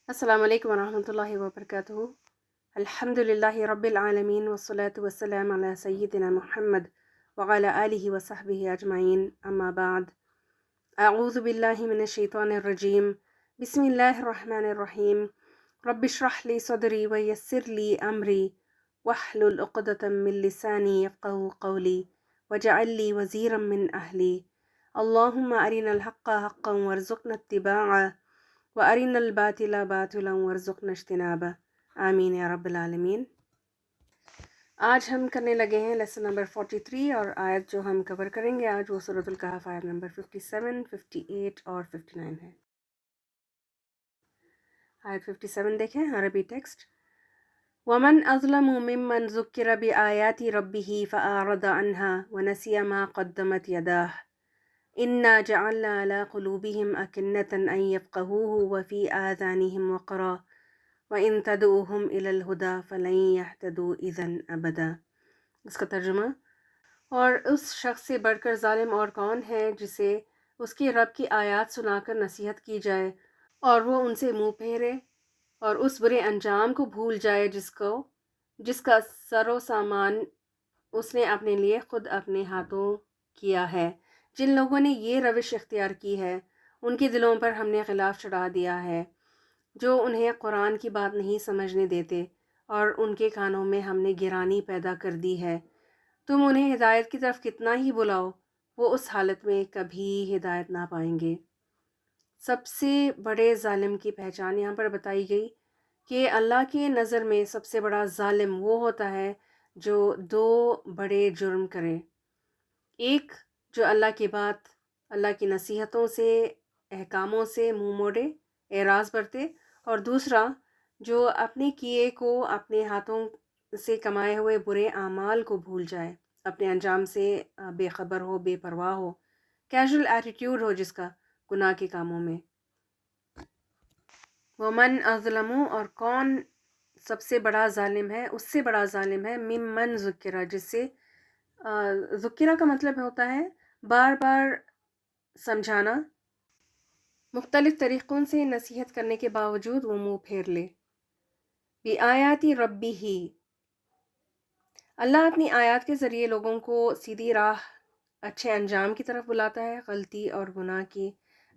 السلام علیکم ورحمۃ اللہ وبرکاتہ۔ الحمد للہ رب العالمین والصلاة والسلام علی سیدنا محمد وعلی آلہ وصحبہ اجمعین، اما بعد۔ اعوذ باللہ من الشیطان الرجیم، بسم اللہ الرحمن الرحیم۔ رب اشرح لی صدری ویسر لی امری واحلل عقدۃ من لسانی یفقہوا قولی واجعل لی وزیرا من اہلی۔ اللہم ارنا الحق حقا وارزقنا اتباعہ وَأَرِنَا الْبَاطِلَ بَاطِلًا وَارْزُقْنَا اجْتِنَابَهُ، آمین یا رب العالمین۔ آج ہم کرنے لگے ہیں لیسن نمبر 43، اور آیت جو ہم کور کریں گے آج وہ سورۃ الکہف آیت نمبر 57، 58 اور 59 ہے۔ آیت 57 دیکھیں، عربی ٹیکسٹ۔ وَمَنْ أَظْلَمُ مِمَّنْ ذُكِّرَ بِآيَاتِ رَبِّهِ فَأَعْرَضَ عَنْهَا وَنَسِيَ مَا قَدَّمَتْ يَدَاهُ إِنَّا جَعَلْنَا عَلَى قُلُوبِهِمْ أَكِنَّةً أَن يَفْقَهُوهُ وَفِي آذَانِهِمْ وَقْرًا وَإِن تَدْعُوهُمْ إِلَى الْهُدَى فَلَن يَهْتَدُوا إِذًا أَبَدًا۔ اس کا ترجمہ، اور اس شخص سے بڑھ کر ظالم اور کون ہے جسے اس کے رب کی آیات سنا کر نصیحت کی جائے اور وہ ان سے منہ پھیرے اور اس برے انجام کو بھول جائے جس کا سر و سامان اس نے اپنے لیے خود اپنے ہاتھوں کیا ہے۔ جن لوگوں نے یہ روش اختیار کی ہے ان کے دلوں پر ہم نے غلاف چڑھا دیا ہے، جو انہیں قرآن کی بات نہیں سمجھنے دیتے، اور ان کے کانوں میں ہم نے گرانی پیدا کر دی ہے۔ تم انہیں ہدایت کی طرف کتنا ہی بلاؤ، وہ اس حالت میں کبھی ہدایت نہ پائیں گے۔ سب سے بڑے ظالم کی پہچان یہاں پر بتائی گئی کہ اللہ کی نظر میں سب سے بڑا ظالم وہ ہوتا ہے جو دو بڑے جرم کرے۔ ایک، جو اللہ کی بات، اللہ کی نصیحتوں سے، احکاموں سے منہ موڑے، اعراض برتے، اور دوسرا جو اپنے کیے کو، اپنے ہاتھوں سے کمائے ہوئے برے اعمال کو بھول جائے، اپنے انجام سے بے خبر ہو، بے پرواہ ہو، کیجول ایٹیٹیوڈ ہو جس کا گناہ کے کاموں میں۔ ومن اظلم، اور کون سب سے بڑا ظالم ہے، اس سے بڑا ظالم ہے، ممن ذکرہ، جس سے ذکرہ کا مطلب ہوتا ہے بار بار سمجھانا، مختلف طریقوں سے نصیحت کرنے کے باوجود وہ منہ پھیر لے۔ بِآیاتِ رَبِّهِ، اللہ اپنی آیات کے ذریعے لوگوں کو سیدھی راہ، اچھے انجام کی طرف بلاتا ہے، غلطی اور گناہ کی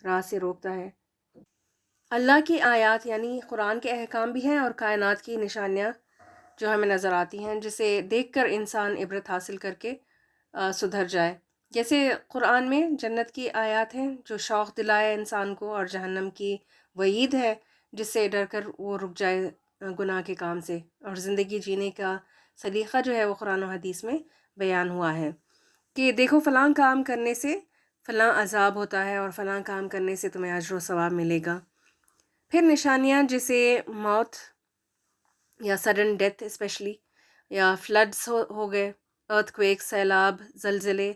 راہ سے روکتا ہے۔ اللہ کی آیات یعنی قرآن کے احکام بھی ہیں اور کائنات کی نشانیاں جو ہمیں نظر آتی ہیں، جسے دیکھ کر انسان عبرت حاصل کر کے سدھر جائے۔ جیسے قرآن میں جنت کی آیات ہیں جو شوق دلائے انسان کو، اور جہنم کی وعید ہے جس سے ڈر کر وہ رک جائے گناہ کے کام سے، اور زندگی جینے کا سلیقہ جو ہے وہ قرآن و حدیث میں بیان ہوا ہے کہ دیکھو فلاں کام کرنے سے فلاں عذاب ہوتا ہے، اور فلاں کام کرنے سے تمہیں اجر و ثواب ملے گا۔ پھر نشانیاں جیسے موت یا سڈن ڈیتھ اسپیشلی، یا فلڈز ہو گئے، ارتھ کویک، سیلاب، زلزلے،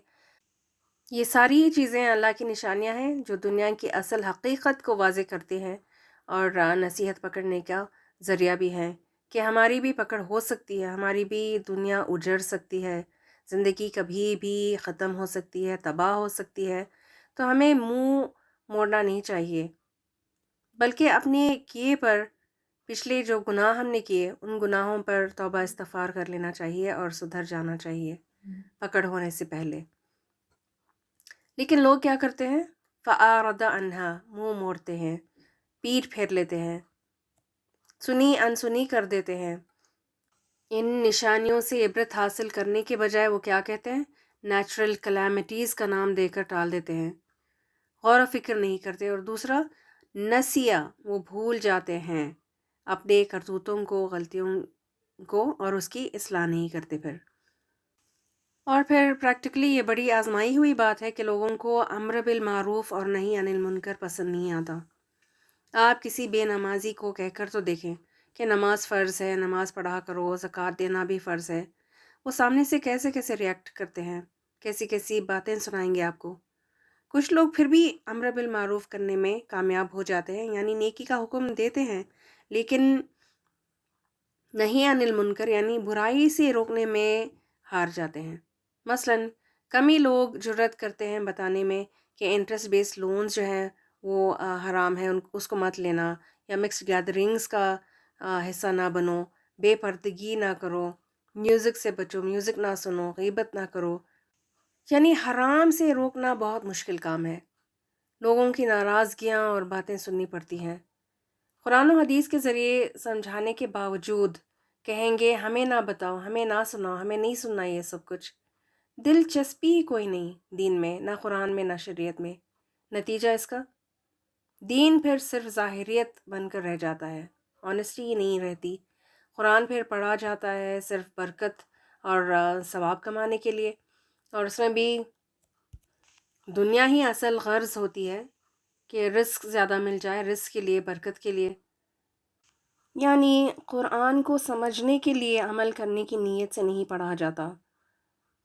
یہ ساری چیزیں اللہ کی نشانیاں ہیں جو دنیا کی اصل حقیقت کو واضح کرتے ہیں، اور نصیحت پکڑنے کا ذریعہ بھی ہیں کہ ہماری بھی پکڑ ہو سکتی ہے، ہماری بھی دنیا اجڑ سکتی ہے، زندگی کبھی بھی ختم ہو سکتی ہے، تباہ ہو سکتی ہے۔ تو ہمیں منہ موڑنا نہیں چاہیے، بلکہ اپنے کیے پر، پچھلے جو گناہ ہم نے کیے ان گناہوں پر توبہ استغفار کر لینا چاہیے اور سدھر جانا چاہیے پکڑ ہونے سے پہلے۔ لیکن لوگ کیا کرتے ہیں؟ فَأَعْرَضَ عَنْهَا، منہ موڑتے ہیں، پیٹھ پھیر لیتے ہیں، سنی انسنی کر دیتے ہیں۔ ان نشانیوں سے عبرت حاصل کرنے کے بجائے وہ کیا کہتے ہیں؟ نیچرل کلیمٹیز کا نام دے کر ٹال دیتے ہیں، غور و فکر نہیں کرتے۔ اور دوسرا نسیہ، وہ بھول جاتے ہیں اپنے کرتوتوں کو، غلطیوں کو، اور اس کی اصلاح نہیں کرتے پھر۔ اور پھر پریکٹیکلی یہ بڑی آزمائی ہوئی بات ہے کہ لوگوں کو امر بالمعروف اور نہی عن المنکر پسند نہیں آتا۔ آپ کسی بے نمازی کو کہہ کر تو دیکھیں کہ نماز فرض ہے، نماز پڑھا کرو، زکوٰۃ دینا بھی فرض ہے، وہ سامنے سے کیسے کیسے ریئیکٹ کرتے ہیں، کیسی کیسی باتیں سنائیں گے آپ کو۔ کچھ لوگ پھر بھی امر بالمعروف کرنے میں کامیاب ہو جاتے ہیں، یعنی نیکی کا حکم دیتے ہیں، لیکن نہی عن المنکر یعنی برائی سے روکنے میں ہار جاتے ہیں۔ مثلاً کم ہی لوگ جرأت کرتے ہیں بتانے میں کہ انٹرسٹ بیس لونز جو ہیں وہ حرام ہے، اس کو مت لینا، یا مکسڈ گیدرنگز کا حصہ نہ بنو، بے پردگی نہ کرو، میوزک سے بچو، میوزک نہ سنو، غیبت نہ کرو. یعنی حرام سے روکنا بہت مشکل کام ہے. لوگوں کی ناراضگیاں اور باتیں سننی پڑتی ہیں. قرآن و حدیث کے ذریعے سمجھانے کے باوجود کہیں گے ہمیں نہ بتاؤ، ہمیں نہ سناؤ، ہمیں نہیں سننا یہ سب کچھ. دلچسپی ہی کوئی نہیں دین میں، نہ قرآن میں نہ شریعت میں. نتیجہ اس کا دین پھر صرف ظاہریت بن کر رہ جاتا ہے، آنیسٹی ہی نہیں رہتی. قرآن پھر پڑھا جاتا ہے صرف برکت اور ثواب کمانے کے لیے، اور اس میں بھی دنیا ہی اصل غرض ہوتی ہے کہ رزق زیادہ مل جائے، رزق کے لیے، برکت کے لیے. یعنی قرآن کو سمجھنے کے لیے عمل کرنے کی نیت سے نہیں پڑھا جاتا.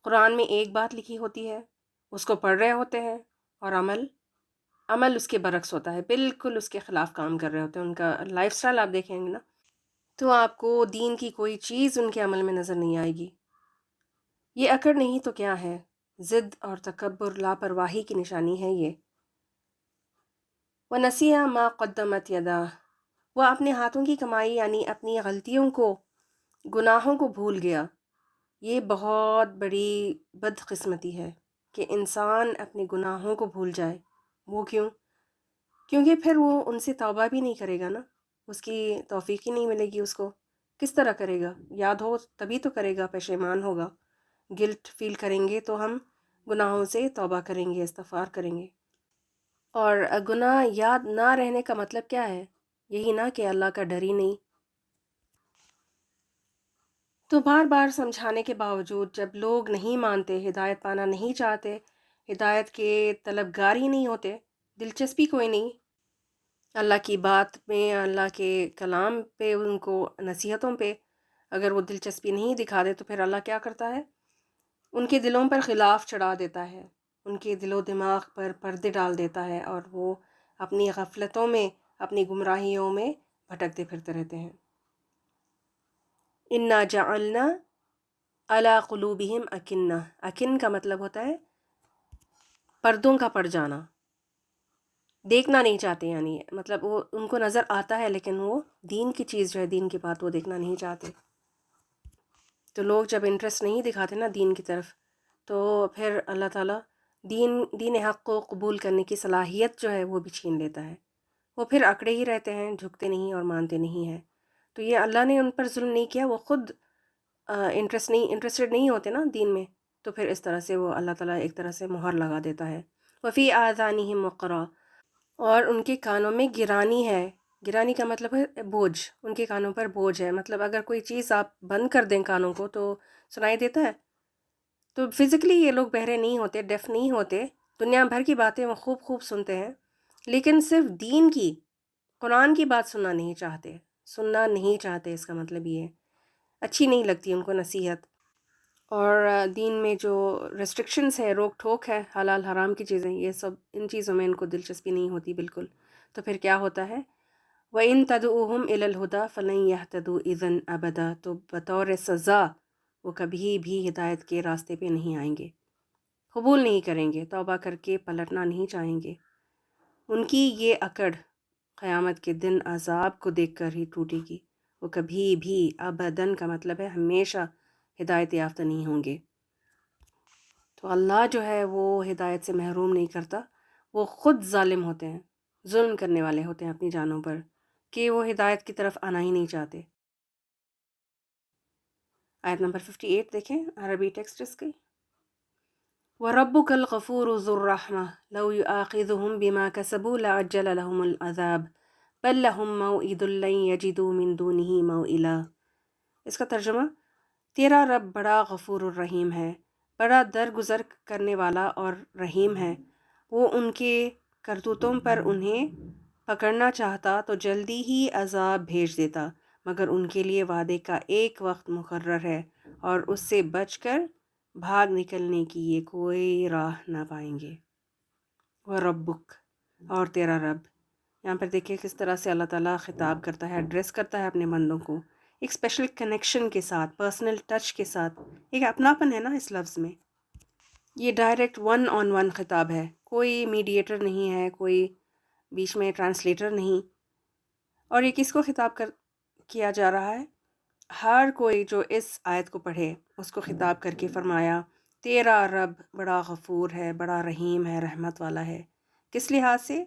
قرآن میں ایک بات لکھی ہوتی ہے، اس کو پڑھ رہے ہوتے ہیں، اور عمل اس کے برعکس ہوتا ہے، بالکل اس کے خلاف کام کر رہے ہوتے ہیں. ان کا لائف سٹائل آپ دیکھیں گے نا تو آپ کو دین کی کوئی چیز ان کے عمل میں نظر نہیں آئے گی. یہ اکڑ نہیں تو کیا ہے؟ ضد اور تکبر، لاپرواہی کی نشانی ہے یہ. وَنَسِيَ مَا قَدَّمَتْ يَدَاهُ، وہ اپنے ہاتھوں کی کمائی یعنی اپنی غلطیوں کو، گناہوں کو بھول گیا. یہ بہت بڑی بدقسمتی ہے کہ انسان اپنے گناہوں کو بھول جائے. وہ کیوں؟ کیونکہ پھر وہ ان سے توبہ بھی نہیں کرے گا نا، اس کی توفیق ہی نہیں ملے گی. اس کو کس طرح کرے گا؟ یاد ہو تبھی تو کرے گا، پشیمان ہوگا. گلٹ فیل کریں گے تو ہم گناہوں سے توبہ کریں گے، استغفار کریں گے. اور گناہ یاد نہ رہنے کا مطلب کیا ہے؟ یہی نا کہ اللہ کا ڈر ہی نہیں. تو بار بار سمجھانے کے باوجود جب لوگ نہیں مانتے، ہدایت پانا نہیں چاہتے، ہدایت کے طلبگار ہی نہیں ہوتے، دلچسپی کوئی نہیں اللہ کی بات میں، اللہ کے کلام پہ، ان کو نصیحتوں پہ اگر وہ دلچسپی نہیں دکھا دے تو پھر اللہ کیا کرتا ہے؟ ان کے دلوں پر خلاف چڑھا دیتا ہے، ان کے دل و دماغ پر پردے ڈال دیتا ہے، اور وہ اپنی غفلتوں میں، اپنی گمراہیوں میں بھٹکتے پھرتے رہتے ہیں. انا جعلنا علی قلوبہم اکنہ، اکن کا مطلب ہوتا ہے پردوں کا پڑ جانا، دیکھنا نہیں چاہتے. یعنی مطلب وہ ان کو نظر آتا ہے لیکن وہ دین کی چیز جو ہے، دین کی بات وہ دیکھنا نہیں چاہتے. تو لوگ جب انٹرسٹ نہیں دکھاتے نا دین کی طرف، تو پھر اللہ تعالیٰ دین حق کو قبول کرنے کی صلاحیت جو ہے وہ بھی چھین لیتا ہے. وہ پھر اکڑے ہی رہتے ہیں، جھکتے نہیں اور مانتے نہیں ہیں. تو یہ اللہ نے ان پر ظلم نہیں کیا، وہ خود انٹرسٹڈ نہیں ہوتے نا دین میں، تو پھر اس طرح سے وہ اللہ تعالیٰ ایک طرح سے مہر لگا دیتا ہے. وفی آذانہم وقرا، اور ان کے کانوں میں گرانی ہے. گرانی کا مطلب ہے بوجھ، ان کے کانوں پر بوجھ ہے. مطلب اگر کوئی چیز آپ بند کر دیں کانوں کو تو سنائی دیتا ہے. تو فزیکلی یہ لوگ بہرے نہیں ہوتے، ڈیف نہیں ہوتے، دنیا بھر کی باتیں وہ خوب سنتے ہیں، لیکن صرف دین کی، قرآن کی بات سننا نہیں چاہتے. اس کا مطلب یہ اچھی نہیں لگتی ان کو نصیحت. اور دین میں جو ریسٹرکشنز ہے، روک ٹھوک ہے، حلال حرام کی چیزیں، یہ سب ان چیزوں میں ان کو دلچسپی نہیں ہوتی بالکل. تو پھر کیا ہوتا ہے؟ وَإِن تَدْعُوهُمْ إِلَى الْهُدَىٰ فَلَن يَهْتَدُوا إِذًا أَبَدًا، تو بطور سزا وہ کبھی بھی ہدایت کے راستے پہ نہیں آئیں گے، قبول نہیں کریں گے، توبہ کر کے پلٹنا نہیں چاہیں گے. ان کی یہ اکڑ قیامت کے دن عذاب کو دیکھ کر ہی ٹوٹے گی. وہ کبھی بھی، ابداً کا مطلب ہے ہمیشہ، ہدایت یافتہ نہیں ہوں گے. تو اللہ جو ہے وہ ہدایت سے محروم نہیں کرتا، وہ خود ظالم ہوتے ہیں، ظلم کرنے والے ہوتے ہیں اپنی جانوں پر، کہ وہ ہدایت کی طرف آنا ہی نہیں چاہتے. آیت نمبر 58 دیکھیں، عربی ٹیکسٹ اس کی. وَرَبُّكَ الْغَفُورُ ذُو الرَّحْمَةِ لَوْ يُؤَاخِذُهُم بِمَا كَسَبُوا لَعَجَّلَ لَهُمُ الْعَذَابَ بَل لَّهُم مَّوْعِدٌ لَّن يَجِدُوا مِن دُونِهِ مَوْئِلًا. اس کا ترجمہ، تیرا رب بڑا غفور الرحیم ہے، بڑا درگزر کرنے والا اور رحیم ہے. وہ ان کے کرتوتوں پر انہیں پکڑنا چاہتا تو جلدی ہی عذاب بھیج دیتا، مگر ان کے لیے وعدے کا ایک وقت مقرر ہے، اور اس سے بچ کر بھاگ نکلنے کی یہ کوئی راہ نہ پائیں گے. وَرَبُّک، اور تیرا رب. یہاں پر دیکھیں کس طرح سے اللہ تعالیٰ خطاب کرتا ہے، ایڈریس کرتا ہے اپنے بندوں کو، ایک اسپیشل کنیکشن کے ساتھ، پرسنل ٹچ کے ساتھ. ایک اپناپن ہے نا اس لفظ میں. یہ ڈائریکٹ 1 on 1 خطاب ہے، کوئی میڈیٹر نہیں ہے، کوئی بیچ میں ٹرانسلیٹر نہیں. اور یہ کس کو خطاب کیا جا رہا ہے؟ ہر کوئی جو اس آیت کو پڑھے اس کو خطاب کر کے فرمایا تیرا رب بڑا غفور ہے، بڑا رحیم ہے، رحمت والا ہے۔ کس لحاظ سے؟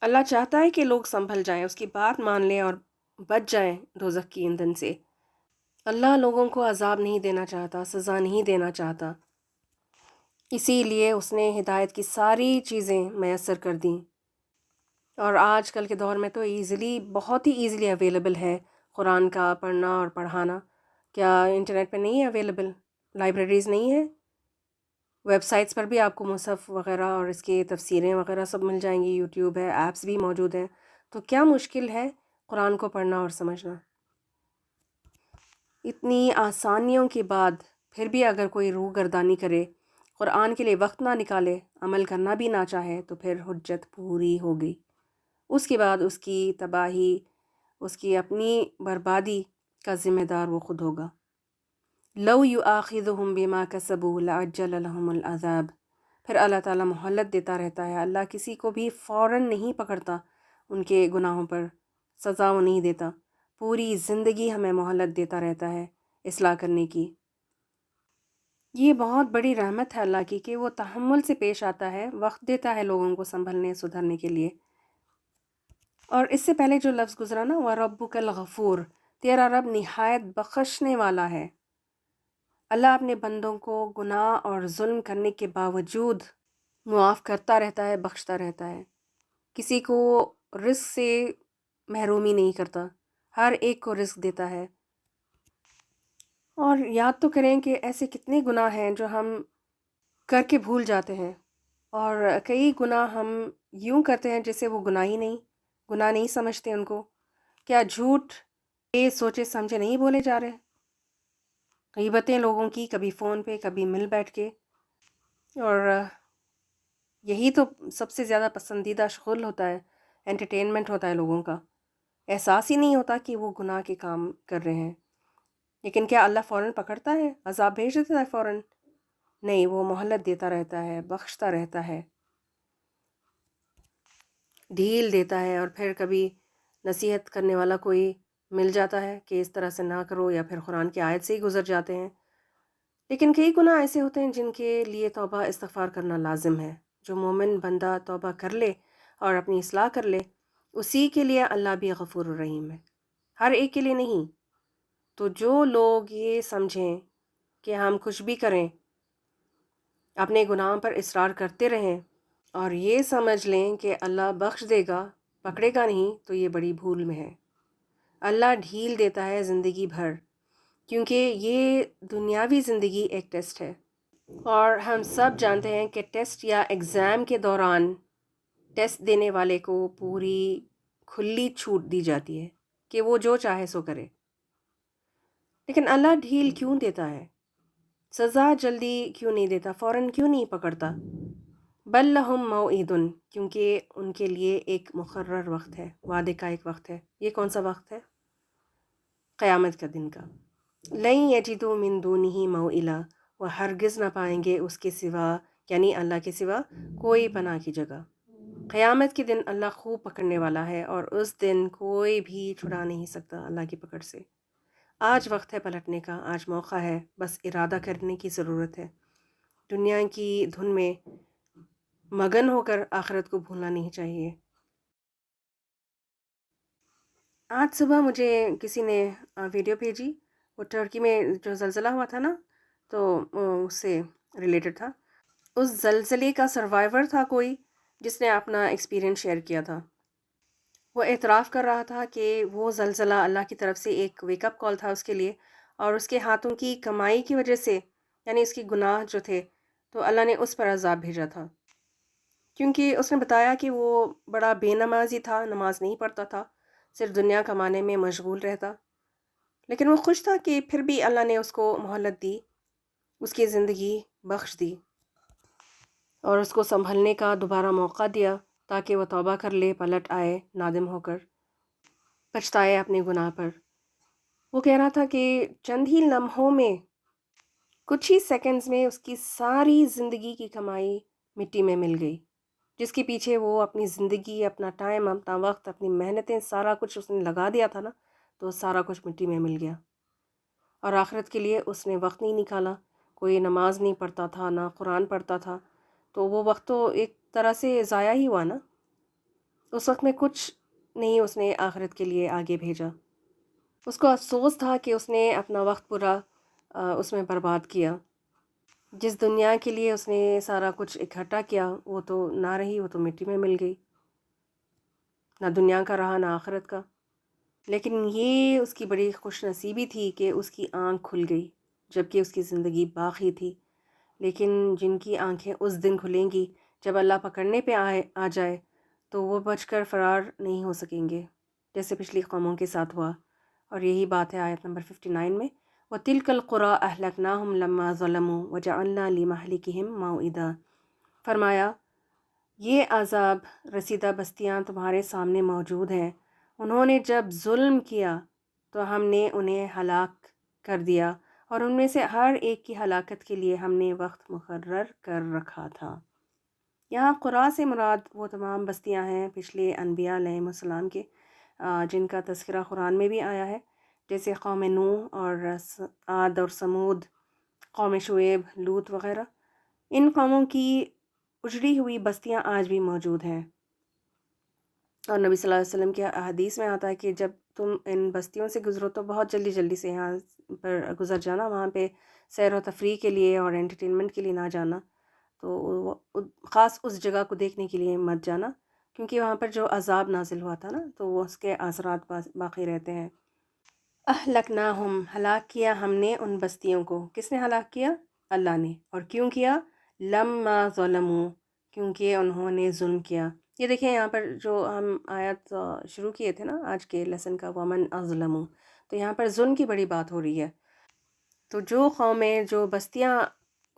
اللہ چاہتا ہے کہ لوگ سنبھل جائیں، اس کی بات مان لیں اور بچ جائیں دوزخ کی ایندھن سے۔ اللہ لوگوں کو عذاب نہیں دینا چاہتا، سزا نہیں دینا چاہتا، اسی لیے اس نے ہدایت کی ساری چیزیں میسر کر دیں۔ اور آج کل کے دور میں تو بہت ہی ایزیلی اویلیبل ہے قرآن کا پڑھنا اور پڑھانا۔ کیا انٹرنیٹ پہ نہیں ہے اویلیبل؟ لائبریریز نہیں ہے؟ ویب سائٹس پر بھی آپ کو مصحف وغیرہ اور اس کے تفسیریں وغیرہ سب مل جائیں گی، یوٹیوب ہے، ایپس بھی موجود ہیں۔ تو کیا مشکل ہے قرآن کو پڑھنا اور سمجھنا؟ اتنی آسانیوں کے بعد پھر بھی اگر کوئی روح گردانی کرے، قرآن کے لیے وقت نہ نکالے، عمل کرنا بھی نہ چاہے، تو پھر حجت پوری ہو گئی۔ اس کے بعد اس کی تباہی، اس کی اپنی بربادی کا ذمہ دار وہ خود ہوگا۔ لو یؤاخذہم بما کسبوا لعجل لہم العذاب، پھر اللہ تعالیٰ مہلت دیتا رہتا ہے۔ اللہ کسی کو بھی فوراً نہیں پکڑتا ان کے گناہوں پر، سزا وہ نہیں دیتا، پوری زندگی ہمیں مہلت دیتا رہتا ہے اصلاح کرنے کی۔ یہ بہت بڑی رحمت ہے اللہ کی کہ وہ تحمل سے پیش آتا ہے، وقت دیتا ہے لوگوں کو سنبھلنے سدھرنے کے لیے۔ اور اس سے پہلے جو لفظ گزرا نا وَرَبُّكَ الْغَفُورُ، تیرا رب نہایت بخشنے والا ہے۔ اللہ اپنے بندوں کو گناہ اور ظلم کرنے کے باوجود معاف کرتا رہتا ہے، بخشتا رہتا ہے، کسی کو رزق سے محرومی نہیں کرتا، ہر ایک کو رزق دیتا ہے۔ اور یاد تو کریں کہ ایسے کتنے گناہ ہیں جو ہم کر کے بھول جاتے ہیں، اور کئی گناہ ہم یوں کرتے ہیں جیسے وہ گناہ ہی نہیں، گناہ نہیں سمجھتے ان کو۔ کیا جھوٹ یہ سوچے سمجھے نہیں بولے جا رہے؟ غیبتیں لوگوں کی، کبھی فون پہ، کبھی مل بیٹھ کے، اور یہی تو سب سے زیادہ پسندیدہ شغل ہوتا ہے، انٹرٹینمنٹ ہوتا ہے لوگوں کا۔ احساس ہی نہیں ہوتا کہ وہ گناہ کے کام کر رہے ہیں۔ لیکن کیا اللہ فوراً پکڑتا ہے، عذاب بھیج دیتا ہے فوراً؟ نہیں، وہ مہلت دیتا رہتا ہے، بخشتا رہتا ہے، ڈھیل دیتا ہے، اور پھر کبھی نصیحت کرنے والا کوئی مل جاتا ہے کہ اس طرح سے نہ کرو، یا پھر قرآن کی آیت سے ہی گزر جاتے ہیں۔ لیکن کئی گناہ ایسے ہوتے ہیں جن کے لیے توبہ استغفار کرنا لازم ہے۔ جو مومن بندہ توبہ کر لے اور اپنی اصلاح کر لے، اسی کے لیے اللہ بھی غفور الرحیم ہے، ہر ایک کے لیے نہیں۔ تو جو لوگ یہ سمجھیں کہ ہم کچھ بھی کریں، اپنے گناہوں پر اصرار کرتے رہیں، اور یہ سمجھ لیں کہ اللہ بخش دے گا، پکڑے گا نہیں، تو یہ بڑی بھول میں ہے۔ اللہ ڈھیل دیتا ہے زندگی بھر، کیونکہ یہ دنیاوی زندگی ایک ٹیسٹ ہے، اور ہم سب جانتے ہیں کہ ٹیسٹ یا ایگزام کے دوران ٹیسٹ دینے والے کو پوری کھلی چھوٹ دی جاتی ہے کہ وہ جو چاہے سو کرے۔ لیکن اللہ ڈھیل کیوں دیتا ہے؟ سزا جلدی کیوں نہیں دیتا، فوراً کیوں نہیں پکڑتا؟ بل لہم موعد، کیونکہ ان کے لیے ایک مقرر وقت ہے، وعدے کا ایک وقت ہے۔ یہ کون سا وقت ہے؟ قیامت کا دن کا۔ لن یجدوا من دونہ موئلا، وہ ہرگز نہ پائیں گے اس کے سوا، یعنی اللہ کے سوا، کوئی پناہ کی جگہ۔ قیامت کے دن اللہ خوب پکڑنے والا ہے، اور اس دن کوئی بھی چھڑا نہیں سکتا اللہ کی پکڑ سے۔ آج وقت ہے پلٹنے کا، آج موقع ہے، بس ارادہ کرنے کی ضرورت ہے۔ دنیا کی دھن میں مگن ہو کر آخرت کو بھولنا نہیں چاہیے۔ آج صبح مجھے کسی نے ویڈیو بھیجی، وہ ترکی میں جو زلزلہ ہوا تھا نا، تو اس سے ریلیٹڈ تھا۔ اس زلزلے کا سروائیور تھا کوئی، جس نے اپنا ایکسپیرینس شیئر کیا تھا۔ وہ اعتراف کر رہا تھا کہ وہ زلزلہ اللہ کی طرف سے ایک ویک اپ کال تھا اس کے لیے، اور اس کے ہاتھوں کی کمائی کی وجہ سے، یعنی اس کی گناہ جو تھے، تو اللہ نے اس پر عذاب بھیجا تھا۔ کیونکہ اس نے بتایا کہ وہ بڑا بے نمازی تھا، نماز نہیں پڑھتا تھا، صرف دنیا کمانے میں مشغول رہتا، لیکن وہ خوش تھا کہ پھر بھی اللہ نے اس کو مہلت دی، اس کی زندگی بخش دی، اور اس کو سنبھلنے کا دوبارہ موقع دیا تاکہ وہ توبہ کر لے، پلٹ آئے نادم ہو کر، پچھتائے اپنے گناہ پر۔ وہ کہہ رہا تھا کہ چند ہی لمحوں میں، کچھ ہی سیکنڈز میں اس کی ساری زندگی کی کمائی مٹی میں مل گئی، جس کے پیچھے وہ اپنی زندگی، اپنا ٹائم، اپنا وقت، اپنی محنتیں، سارا کچھ اس نے لگا دیا تھا نا، تو سارا کچھ مٹی میں مل گیا، اور آخرت کے لیے اس نے وقت نہیں نکالا، کوئی نماز نہیں پڑھتا تھا، نہ قرآن پڑھتا تھا، تو وہ وقت تو ایک طرح سے ضائع ہی ہوا نا، اس وقت میں کچھ نہیں اس نے آخرت کے لیے آگے بھیجا۔ اس کو افسوس تھا کہ اس نے اپنا وقت پورا اس میں برباد کیا، جس دنیا کے لیے اس نے سارا کچھ اکٹھا کیا وہ تو نہ رہی، وہ تو مٹی میں مل گئی، نہ دنیا کا رہا نہ آخرت کا۔ لیکن یہ اس کی بڑی خوش نصیبی تھی کہ اس کی آنکھ کھل گئی، جبکہ اس کی زندگی باقی تھی۔ لیکن جن کی آنکھیں اس دن کھلیں گی جب اللہ پکڑنے پہ آ جائے، تو وہ بچ کر فرار نہیں ہو سکیں گے، جیسے پچھلی قوموں کے ساتھ ہوا۔ اور یہی بات ہے آیت نمبر 59 میں، وَتِلْكَ الْقُرَىٰ أَهْلَكْنَاهُمْ لَمَّا ظَلَمُوا وَجَعَلْنَا لِمَهْلِكِهِمْ مَوْعِدًا۔ فرمایا یہ عذاب رسیدہ بستیاں تمہارے سامنے موجود ہیں، انہوں نے جب ظلم کیا تو ہم نے انہیں ہلاک کر دیا، اور ان میں سے ہر ایک کی ہلاکت کے لیے ہم نے وقت مقرر کر رکھا تھا۔ یہاں قرآ سے مراد وہ تمام بستیاں ہیں پچھلے انبیاء علیہ السلام کے، جن کا تذکرہ قرآن میں بھی آیا ہے، جیسے قوم نوح اور عاد اور سمود، قوم شعیب، لوط وغیرہ۔ ان قوموں کی اجڑی ہوئی بستیاں آج بھی موجود ہیں، اور نبی صلی اللہ علیہ وسلم کے احادیث میں آتا ہے کہ جب تم ان بستیوں سے گزرو تو بہت جلدی جلدی سے یہاں پر گزر جانا، وہاں پہ سیر و تفریح کے لیے اور انٹرٹینمنٹ کے لیے نہ جانا، تو خاص اس جگہ کو دیکھنے کے لیے مت جانا، کیونکہ وہاں پر جو عذاب نازل ہوا تھا نا، تو وہ اس کے اثرات باقی رہتے ہیں۔ اہلکناہم، ہلاک کیا ہم نے ان بستیوں کو۔ کس نے ہلاک کیا؟ اللہ نے۔ اور کیوں کیا؟ لما ظلموا، کیونکہ انہوں نے ظلم کیا۔ یہ دیکھیں یہاں پر جو ہم آیت شروع کیے تھے نا آج کے لیسن کا، ومن اظلم، تو یہاں پر ظلم کی بڑی بات ہو رہی ہے۔ تو جو قومیں، جو بستیاں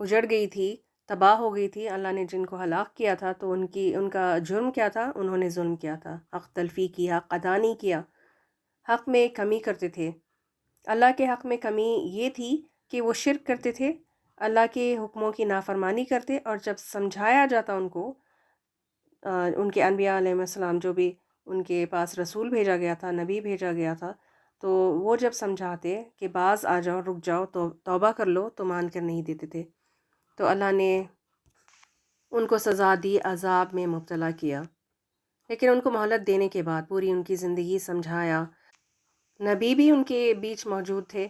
اجڑ گئی تھی، تباہ ہو گئی تھی، اللہ نے جن کو ہلاک کیا تھا، تو ان کا جرم کیا تھا؟ انہوں نے ظلم کیا تھا، حق تلفی کی، حق ادا نہیں کیا، حق میں کمی کرتے تھے۔ اللہ کے حق میں کمی یہ تھی کہ وہ شرک کرتے تھے، اللہ کے حکموں کی نافرمانی کرتے، اور جب سمجھایا جاتا ان کو، ان کے انبیاء علیہ السلام، جو بھی ان کے پاس رسول بھیجا گیا تھا، نبی بھیجا گیا تھا، تو وہ جب سمجھاتے کہ باز آ جاؤ، رک جاؤ، تو توبہ کر لو، تو مان کر نہیں دیتے تھے، تو اللہ نے ان کو سزا دی، عذاب میں مبتلا کیا۔ لیکن ان کو مہلت دینے کے بعد پوری ان کی زندگی سمجھایا، نبی بھی ان کے بیچ موجود تھے،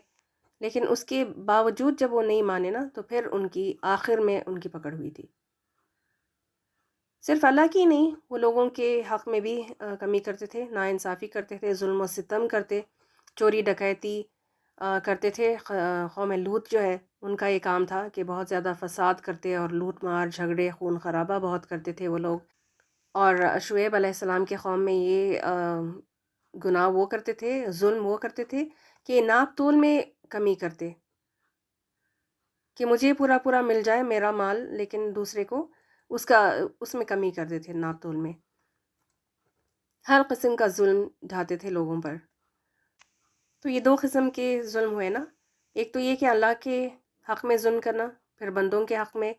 لیکن اس کے باوجود جب وہ نہیں مانے نا، تو پھر ان کی آخر میں ان کی پکڑ ہوئی تھی۔ صرف اللہ کی نہیں، وہ لوگوں کے حق میں بھی کمی کرتے تھے، ناانصافی کرتے تھے، ظلم و ستم کرتے، چوری ڈکیتی کرتے تھے۔ قوم لوط جو ہے، ان کا یہ کام تھا کہ بہت زیادہ فساد کرتے، اور لوٹ مار، جھگڑے، خون خرابہ بہت کرتے تھے وہ لوگ۔ اور شعیب علیہ السلام کے قوم میں یہ گناہ وہ کرتے تھے، ظلم وہ کرتے تھے کہ ناپ تول میں کمی کرتے، کہ مجھے پورا پورا مل جائے میرا مال، لیکن دوسرے کو اس میں کمی کر دیتے، ناپ تول میں ہر قسم کا ظلم ڈھاتے تھے لوگوں پر۔ تو یہ دو قسم کے ظلم ہوئے نا، ایک تو یہ کہ اللہ کے حق میں ظلم کرنا، پھر بندوں کے حق میں،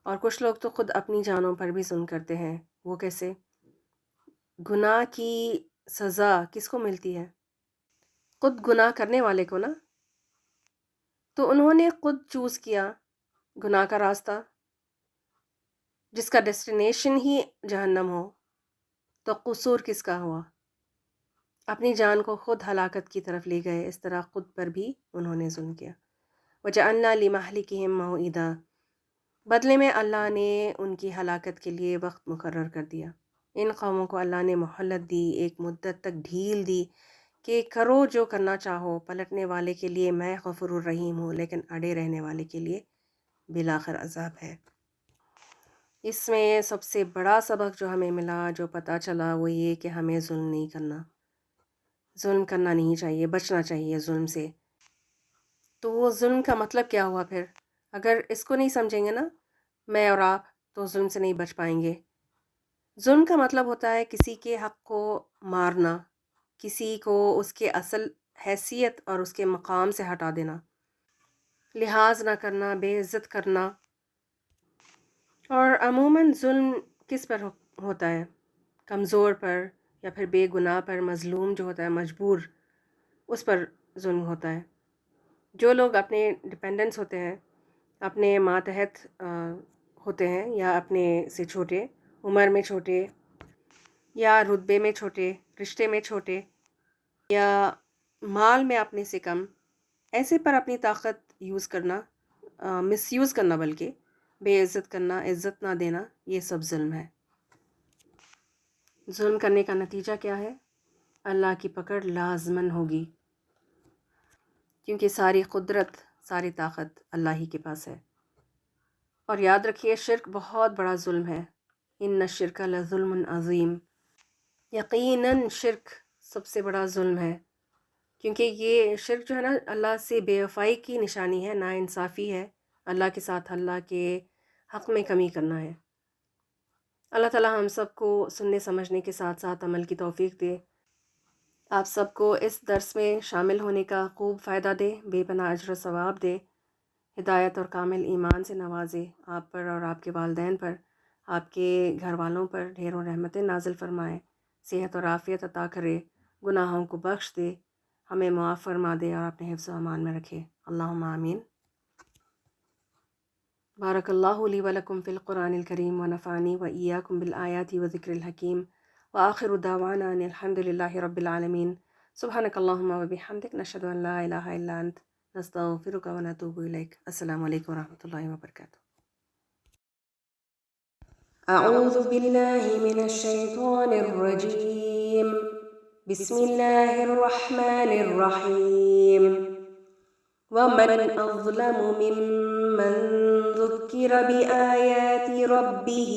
اور کچھ لوگ تو خود اپنی جانوں پر بھی ظلم کرتے ہیں۔ وہ کیسے؟ گناہ کی سزا کس کو ملتی ہے؟ خود گناہ کرنے والے کو نا۔ تو انہوں نے خود چوز کیا گناہ کا راستہ، جس کا ڈیسٹینیشن ہی جہنم ہو، تو قصور کس کا ہوا؟ اپنی جان کو خود ہلاکت کی طرف لے گئے، اس طرح خود پر بھی انہوں نے ظلم کیا۔ وَجَعَلْنَا لِمَهْلِكِهِمْ مَوْعِدًا، بدلے میں اللہ نے ان کی ہلاکت کے لیے وقت مقرر کر دیا۔ ان قوموں کو اللہ نے مہلت دی، ایک مدت تک ڈھیل دی کہ کرو جو کرنا چاہو، پلٹنے والے کے لیے میں غفور الرحیم ہوں، لیکن اڑے رہنے والے کے لیے بالآخر عذاب ہے۔ اس میں سب سے بڑا سبق جو ہمیں ملا، جو پتہ چلا، وہ یہ کہ ہمیں ظلم نہیں کرنا، ظلم کرنا نہیں چاہیے، بچنا چاہیے ظلم سے۔ تو وہ ظلم کا مطلب کیا ہوا پھر؟ اگر اس کو نہیں سمجھیں گے نا میں اور آپ، تو ظلم سے نہیں بچ پائیں گے۔ ظلم کا مطلب ہوتا ہے کسی کے حق کو مارنا، کسی کو اس کے اصل حیثیت اور اس کے مقام سے ہٹا دینا، لحاظ نہ کرنا، بے عزت کرنا۔ اور عموماً ظلم کس پر ہوتا ہے؟ کمزور پر یا پھر بے گناہ پر، مظلوم جو ہوتا ہے مجبور، اس پر ظلم ہوتا ہے۔ جو لوگ اپنے ڈپینڈنس ہوتے ہیں، اپنے ماتحت ہوتے ہیں، یا اپنے سے چھوٹے، عمر میں چھوٹے یا رتبے میں چھوٹے، رشتے میں چھوٹے، یا مال میں اپنے سے کم، ایسے پر اپنی طاقت یوز کرنا، مس یوز کرنا، بلکہ بے عزت کرنا، عزت نہ دینا، یہ سب ظلم ہے۔ ظلم کرنے کا نتیجہ کیا ہے؟ اللہ کی پکڑ لازماً ہوگی، کیونکہ ساری قدرت، ساری طاقت اللہ ہی کے پاس ہے۔ اور یاد رکھیے، شرک بہت بڑا ظلم ہے۔ ان الشرک لظلم عظیم، یقیناً شرک سب سے بڑا ظلم ہے، کیونکہ یہ شرک جو ہے نا، اللہ سے بے وفائی کی نشانی ہے، ناانصافی ہے، اللہ کے ساتھ اللہ کے حق میں کمی کرنا ہے۔ اللہ تعالیٰ ہم سب کو سننے سمجھنے کے ساتھ ساتھ عمل کی توفیق دے۔ آپ سب کو اس درس میں شامل ہونے کا خوب فائدہ دے، بے پناہ اجر و ثواب دے، ہدایت اور کامل ایمان سے نوازے، آپ پر اور آپ کے والدین پر، آپ کے گھر والوں پر ڈھیروں رحمتیں نازل فرمائے، صحت اور عافیت عطا کرے، گناہوں کو بخش دے، ہمیں معاف فرما دے اور اپنے حفظ و امان میں رکھے۔ اللہم آمین۔ بارک اللہ لی ولکم فی القرآن الکریم ونفعنی وإیاکم بالآیات وذکر الحکیم، وآخر دعوانا ان الحمد للہ رب العالمین۔ سبحانک اللہم وبحمدک، نشہد ان لا الہ الا انت، نستغفرک ونتوب الیک۔ السلام علیکم ورحمۃ اللہ وبرکاتہ۔ اعوذ باللہ من الشیطان الرجیم، بسم اللہ الرحمن الرحیم۔ ومن أظلم ممن ذكر بآيات ربه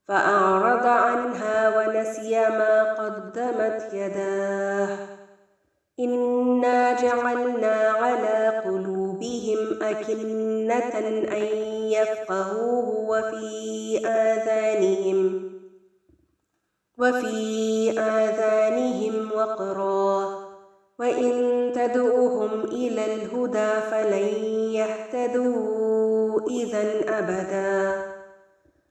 فأعرض عنها ونسي ما قدمت يداه إنا جعلنا على قلوبهم أكنة أن يفقهوه وفي آذانهم وقرا وإن تدعوهم إلى الهدى فلن يهتدوا إذا أبدا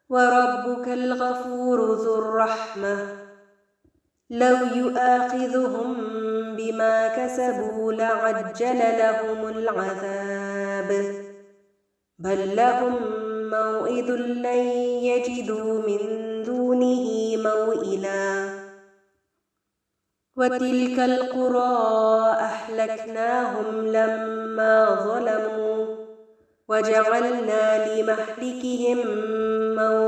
وربك الغفور ذو الرحمة لو يؤاخذهم بما كسبوا لعجل لهم العذاب بل لهم موعد لن يجدوا من دونه موئلا وتلك القرى أهلكناهم لما ظلموا وجعلنا لمهلكهم موعدا